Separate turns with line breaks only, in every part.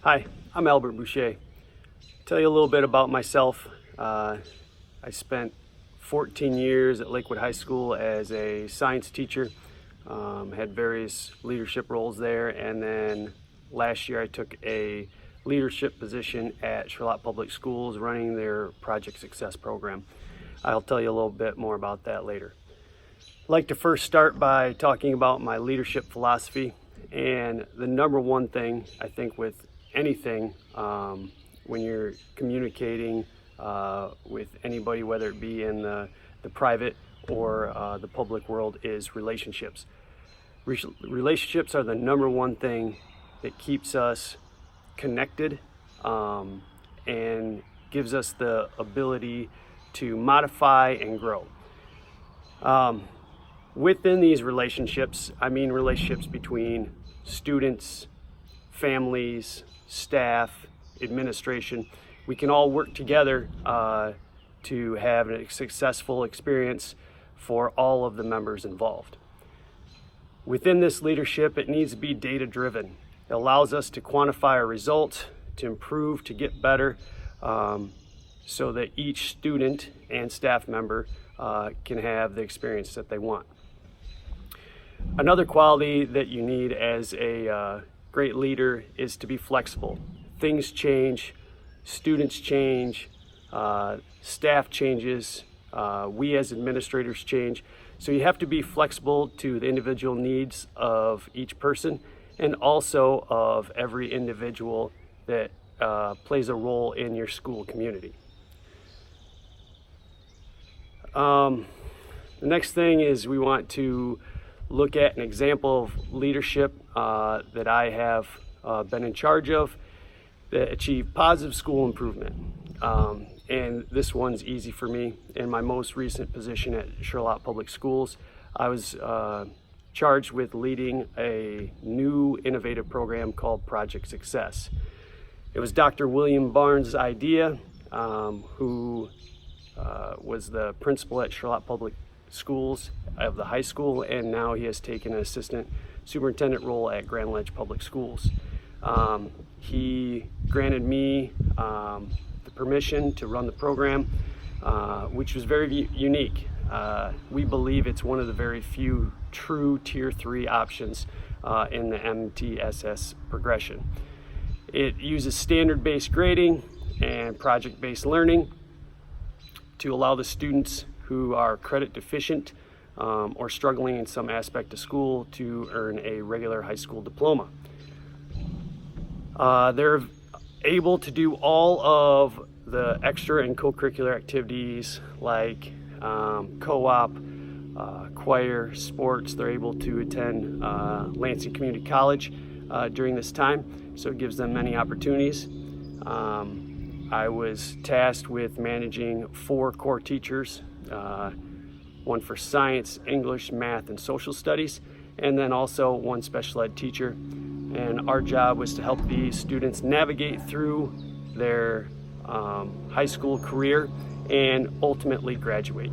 Hi, I'm Albert Boucher. Tell you a little bit about myself. I spent 14 years at Lakewood High School as a science teacher, had various leadership roles there, and then last year I took a leadership position at Charlotte Public Schools running their Project Success program. I'll tell you a little bit more about that later. I'd like to first start by talking about my leadership philosophy, and the number one thing I think with anything when you're communicating with anybody, whether it be in the private or the public world, is relationships. Relationships are the number one thing that keeps us connected and gives us the ability to modify and grow. Within these relationships, I mean relationships between students, families, staff, administration. We can all work together to have a successful experience for all of the members involved. Within this leadership, it needs to be data-driven. It allows us to quantify our results, to improve, to get better, so that each student and staff member can have the experience that they want. Another quality that you need as a great leader is to be flexible. Things change, students change, staff changes, we as administrators change. So you have to be flexible to the individual needs of each person and also of every individual that plays a role in your school community. The next thing is we want to look at an example of leadership that I have been in charge of that achieved positive school improvement. And this one's easy for me. In my most recent position at Charlotte Public Schools, I was charged with leading a new innovative program called Project Success. It was Dr. William Barnes' idea, who was the principal at Charlotte Public Schools of the high school, and now he has taken an assistant superintendent role at Grand Ledge Public Schools. He granted me the permission to run the program, which was very unique. We believe it's one of the very few true Tier 3 options in the MTSS progression. It uses standard-based grading and project-based learning to allow the students who are credit deficient or struggling in some aspect of school to earn a regular high school diploma. They're able to do all of the extra and co-curricular activities like co-op, choir, sports. They're able to attend Lansing Community College during this time, so it gives them many opportunities. I was tasked with managing 4 core teachers, one for science, English, math, and social studies, and then also 1 special ed teacher. And our job was to help these students navigate through their high school career and ultimately graduate.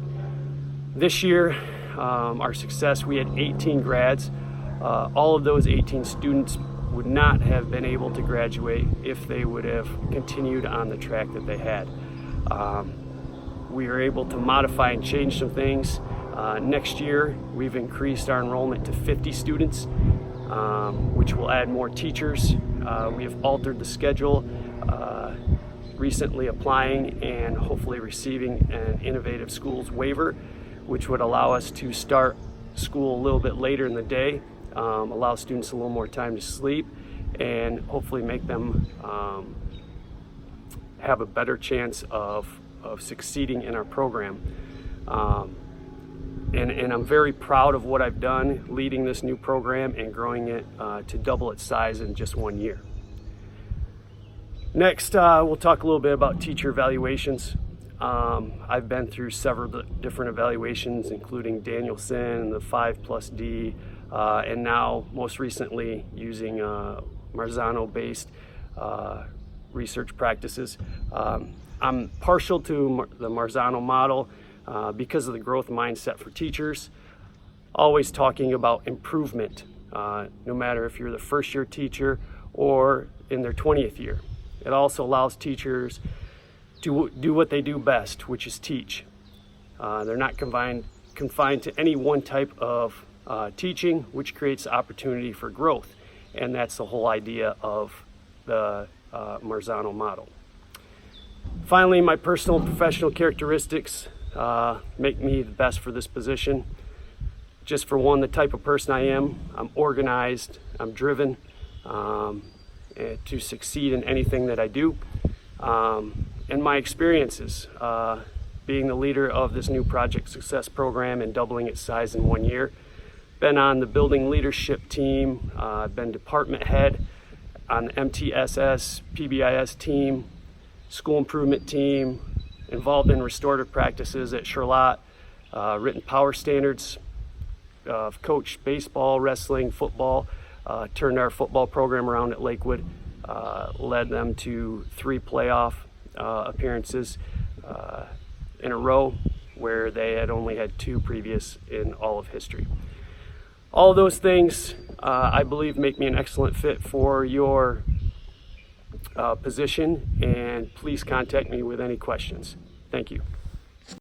This year, our success, we had 18 grads. All of those 18 students would not have been able to graduate if they would have continued on the track that they had. We were able to modify and change some things. Next year, we've increased our enrollment to 50 students, which will add more teachers. We have altered the schedule, recently applying and hopefully receiving an Innovative Schools waiver, which would allow us to start school a little bit later in the day, allow students a little more time to sleep, and hopefully make them have a better chance of succeeding in our program. And I'm very proud of what I've done leading this new program and growing it to double its size in just 1 year. Next, we'll talk a little bit about teacher evaluations. I've been through several different evaluations, including Danielson, the 5+D, and now most recently using Marzano-based research practices. I'm partial to the Marzano model because of the growth mindset for teachers, always talking about improvement. No matter if you're the first year teacher or in their 20th year. It also allows teachers to do what they do best, which is teach. They're not confined to any one type of teaching, which creates opportunity for growth. And that's the whole idea of the Marzano model. Finally, my personal and professional characteristics make me the best for this position. Just for one, the type of person I am, I'm organized, I'm driven to succeed in anything that I do. And my experiences, being the leader of this new Project Success program and doubling its size in 1 year. Been on the building leadership team, been department head on the MTSS, PBIS team, school improvement team, involved in restorative practices at Charlotte, written power standards, coached baseball, wrestling, football, turned our football program around at Lakewood, led them to 3 playoff appearances in a row, where they had only had 2 previous in all of history. All those things, I believe, make me an excellent fit for your position, and please contact me with any questions. Thank you.